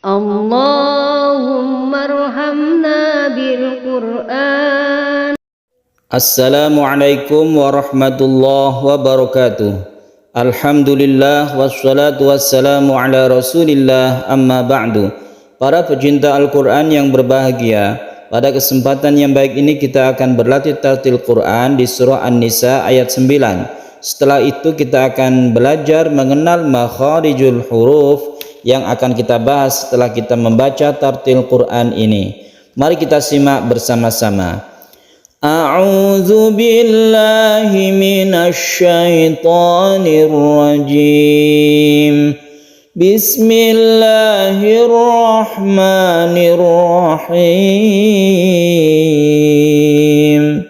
Allahumma arhamna bil Qur'an. Assalamualaikum warahmatullahi wabarakatuh. Alhamdulillah wassalatu wassalamu ala rasulillah, amma ba'du. Para pecinta Al-Quran yang berbahagia, pada kesempatan yang baik ini kita akan berlatih tartil Quran di surah An-Nisa ayat 9. Setelah itu kita akan belajar mengenal makharijul huruf yang akan kita bahas setelah kita membaca tartil Quran ini. Mari kita simak bersama-sama. A'udzu billahi minasy syaithanir rajim. Bismillahirrahmanirrahim.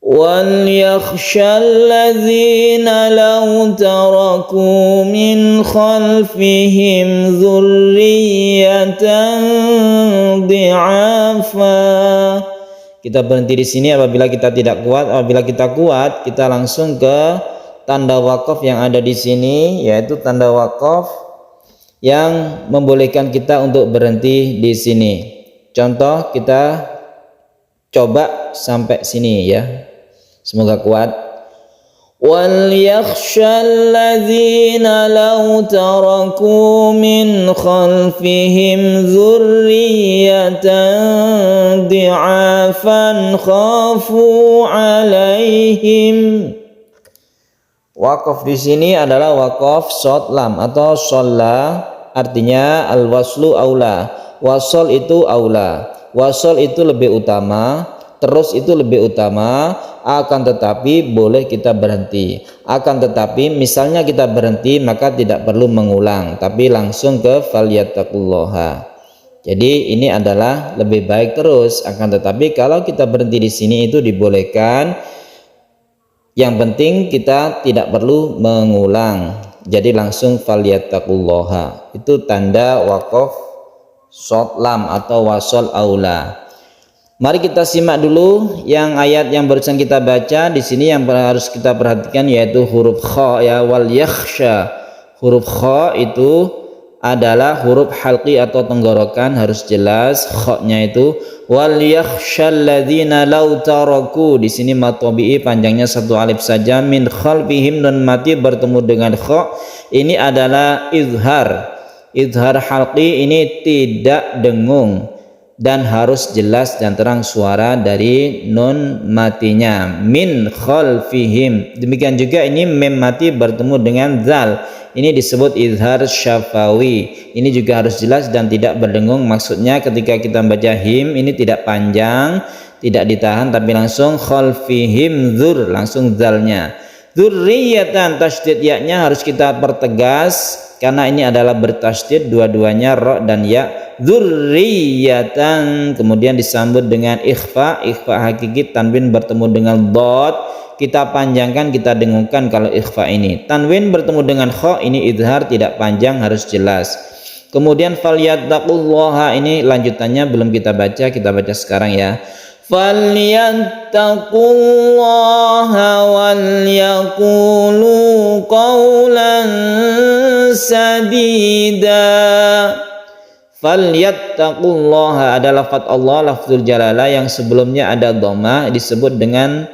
وَلْيَخْشَ الَّذِينَ لَوْ تَرَكُوا مِنْ خَلْفِهِمْ ذُرِّيَّةً ضِعَافًا. Kita berhenti di sini apabila kita tidak kuat. Apabila kita kuat, kita langsung ke tanda wakaf yang ada di sini, yaitu tanda wakaf yang membolehkan kita untuk berhenti di sini. Contoh, kita coba sampai sini ya. Semoga kuat. وَلْيَخْشَ الَّذِينَ لَوْ تَرَكُوا مِنْ خَلْفِهِمْ ذُرِّيَّةً ضِعَافًا خَافُوا عَلَيْهِمْ. Wakaf di sini adalah wakaf shad lam atau sholla, artinya al-waslu aula. Wasol itu aula. Wasol itu lebih utama, terus itu lebih utama, akan tetapi boleh kita berhenti. Akan tetapi misalnya kita berhenti maka tidak perlu mengulang, tapi langsung ke falyattaqullaha. Jadi ini adalah lebih baik terus. Akan tetapi kalau kita berhenti di sini itu dibolehkan. Yang penting kita tidak perlu mengulang. Jadi langsung falyattaqullaha. Itu tanda wakaf shad lam atau wasol aula. Mari kita simak dulu yang ayat yang barusan kita baca. Di sini yang harus kita perhatikan yaitu huruf kha ya, wal yakhsha. Huruf kha itu adalah huruf halqi atau tenggorokan, harus jelas kha-nya itu. Wal yakhshal ladzina law taraku. Di sini mad tabi'i panjangnya satu alif saja, min khalfihim, nun mati bertemu dengan kha. Ini adalah izhar. Izhar halqi ini tidak dengung dan harus jelas dan terang suara dari nun matinya, min khalfihim. Demikian juga ini mim mati bertemu dengan zal, ini disebut izhar syafawi. Ini juga harus jelas dan tidak berdengung. Maksudnya ketika kita membaca him ini tidak panjang, tidak ditahan, tapi langsung khalfihim zur, langsung zalnya. Dzurriyatan, tasydid ya-nya harus kita pertegas karena ini adalah bertasydid dua-duanya ra dan ya. Dzurriyatan, kemudian disambut dengan ikhfa hakiki, tanwin bertemu dengan dot, kita panjangkan, kita dengungkan kalau ikhfa ini. Tanwin bertemu dengan kha, ini izhar tidak panjang, harus jelas. Kemudian falyattaqullaha, ini lanjutannya belum kita baca sekarang ya. Falyattaqullaha wal yaqulu qawlan sadida. Falyattaqullaha adalah lafaz Allah, lafzul jalalah yang sebelumnya ada dhamma, disebut dengan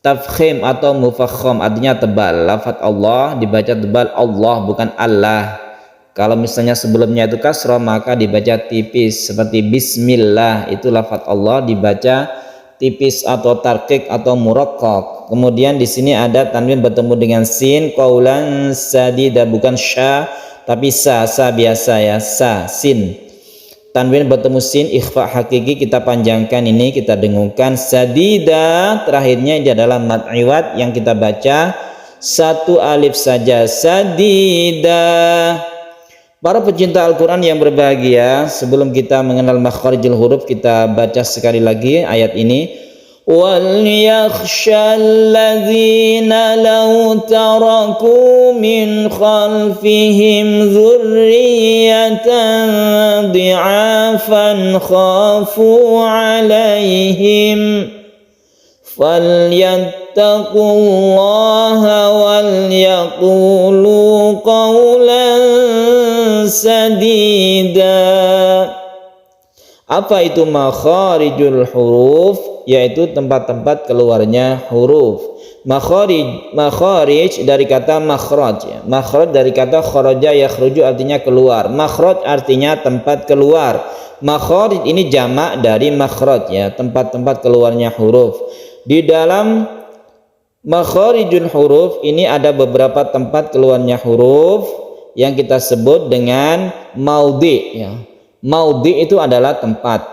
tafkhim atau mufakham, artinya tebal. Lafaz Allah dibaca tebal, Allah bukan Allah. Kalau misalnya sebelumnya itu kasrah maka dibaca tipis, seperti bismillah, itu lafaz Allah dibaca tipis atau tarqiq atau muraqqaq. Kemudian di sini ada tanwin bertemu dengan sin, qaulan sadida, bukan sya tapi sa biasa ya, sa sin. Tanwin bertemu sin, ikhfa hakiki kita panjangkan, ini kita dengungkan. Sadida terakhirnya ini adalah mad iwad yang kita baca satu alif saja, sadida. Para pecinta Al-Quran yang berbahagia, sebelum kita mengenal makharijul huruf, kita baca sekali lagi ayat ini. وَلْيَخْشَ الَّذِينَ لَوْ تَرَكُوا مِنْ خَلْفِهِمْ ذُرِّيَّةً ضِعَافًا خَافُوا عَلَيْهِمْ falyattaqullaha wal yaqulu qawlan sadida. Apa itu makharijul huruf? Yaitu tempat-tempat keluarnya huruf. Makharij dari kata makhraj ya. Makhraj dari kata kharaja yakhruju artinya keluar. Makhraj artinya tempat keluar. Makharij ini jamak dari makhraj ya, tempat-tempat keluarnya huruf. Di dalam makharijul huruf ini ada beberapa tempat keluarnya huruf yang kita sebut dengan maudhi ya. Maudhi itu adalah tempat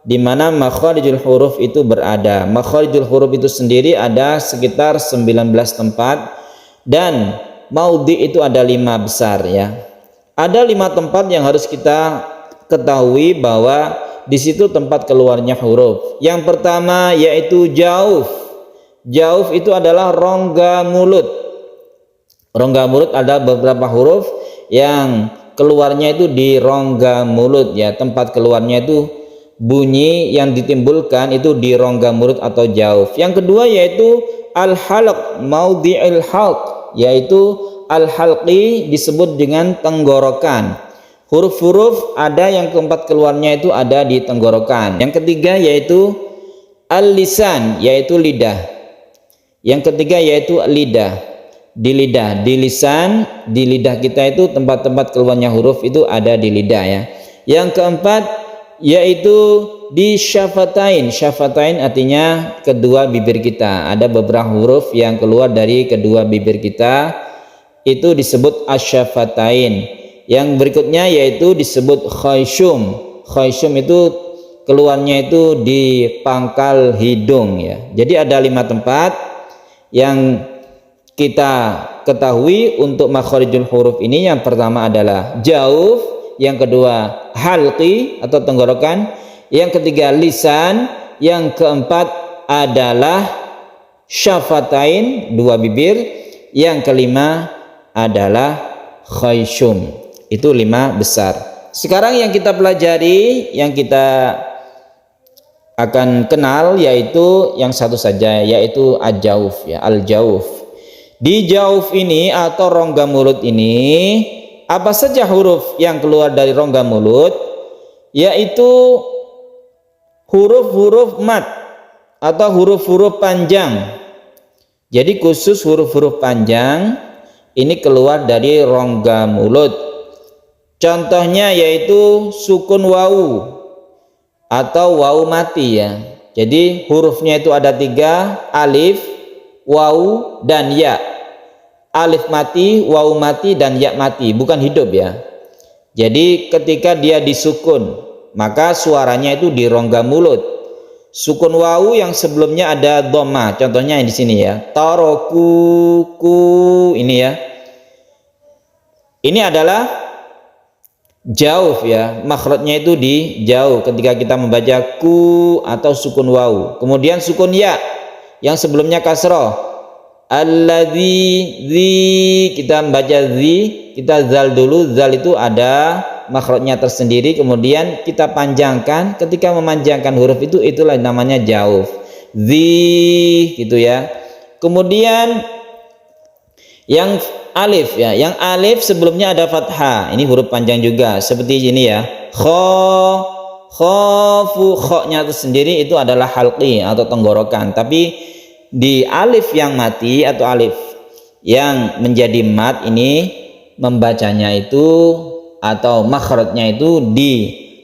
di mana makharijul huruf itu berada. Makharijul huruf itu sendiri ada sekitar 19 tempat dan maudhi itu ada 5 besar ya. Ada 5 tempat yang harus kita ketahui bahwa di situ tempat keluarnya huruf. Yang pertama yaitu jauf. Jauf itu adalah rongga mulut. Rongga mulut ada beberapa huruf yang keluarnya itu di rongga mulut ya. Tempat keluarnya itu bunyi yang ditimbulkan itu di rongga mulut atau jauf. Yang kedua yaitu al-halq, maudhi'il halq, yaitu al-halqi disebut dengan tenggorokan. Huruf-huruf ada yang keempat keluarnya itu ada di tenggorokan. Yang ketiga yaitu al-lisan, yaitu lidah. Yang ketiga yaitu lidah. Di lidah, di lisan, di lidah kita itu tempat-tempat keluarnya huruf itu ada di lidah ya. Yang keempat yaitu di syafatain. Syafatain artinya kedua bibir kita. Ada beberapa huruf yang keluar dari kedua bibir kita itu disebut asyafatain. Yang berikutnya yaitu disebut khayshum. Khayshum itu keluarnya itu di pangkal hidung ya. Jadi ada 5 tempat yang kita ketahui untuk makharijul huruf ini. Yang pertama adalah jauf, yang kedua halqi atau tenggorokan, yang ketiga lisan, yang keempat adalah syafatain, 2 bibir, yang kelima adalah khayshum. Itu 5 besar. Sekarang yang kita pelajari, yang kita akan kenal yaitu yang satu saja, yaitu al-jauf ya, al-jauf. Di jauf ini atau rongga mulut ini, apa saja huruf yang keluar dari rongga mulut? Yaitu huruf-huruf mad atau huruf-huruf panjang. Jadi khusus huruf-huruf panjang ini keluar dari rongga mulut. Contohnya yaitu sukun wawu atau wawu mati ya. Jadi hurufnya itu ada 3, alif, wawu, dan ya. Alif mati, wawu mati, dan ya mati, bukan hidup ya. Jadi ketika dia disukun, maka suaranya itu di rongga mulut. Sukun wawu yang sebelumnya ada dhamma, contohnya di sini ya, taroku, ku, ini ya. Ini adalah jauf ya, makhrajnya itu di jauh ketika kita membaca ku atau sukun wawu. Kemudian sukun ya yang sebelumnya kasroh, alladzi, zi, kita membaca zi, kita zal dulu, zal itu ada makhrajnya tersendiri, kemudian kita panjangkan. Ketika memanjangkan huruf itu, itulah namanya jauf, zi gitu ya. Kemudian yang alif ya, yang alif sebelumnya ada fathah, ini huruf panjang juga seperti ini ya, kho, khofu, kho-nya tersendiri itu adalah halqi atau tenggorokan. Tapi di alif yang mati atau alif yang menjadi mat ini membacanya itu atau makhrajnya itu di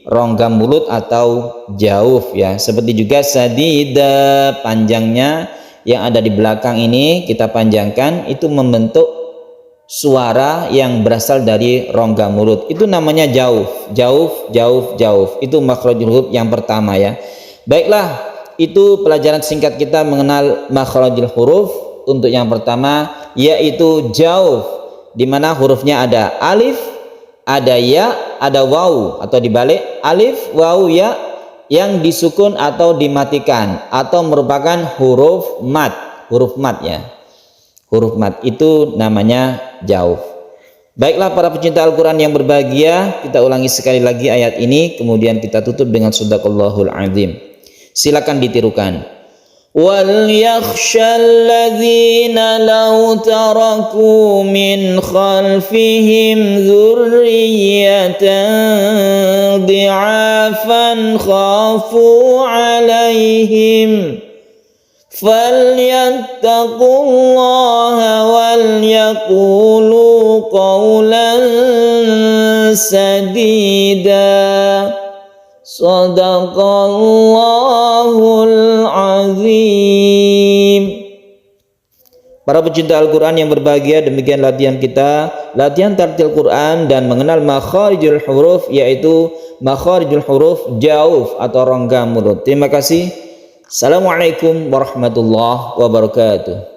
rongga mulut atau jauf ya. Seperti juga sadida, panjangnya yang ada di belakang ini kita panjangkan, itu membentuk suara yang berasal dari rongga mulut. Itu namanya jauf, jauf, jauf, jauf. Itu makhrajul huruf yang pertama ya. Baiklah, itu pelajaran singkat kita mengenal makhrajul huruf. Untuk yang pertama yaitu jauf, di mana hurufnya ada alif, ada ya, ada wawu, atau dibalik alif, wawu, ya yang disukun atau dimatikan atau merupakan huruf mat, huruf mat ya. Huruf mat itu namanya jauf. Baiklah para pecinta Al-Quran yang berbahagia, kita ulangi sekali lagi ayat ini, kemudian kita tutup dengan shadaqallahul azim. Silakan ditirukan. وليخشى الذين لو تركوا من خلفهم ذرية ضعافا خافوا عليهم فليتقوا الله وليقولوا قولا سديدا. Sadaqallahul azim. Para pecinta Al-Quran yang berbahagia, demikian latihan kita, latihan tartil Quran dan mengenal makharijul huruf, yaitu makharijul huruf jauf atau rongga mulut. Terima kasih. Assalamualaikum warahmatullahi wabarakatuh.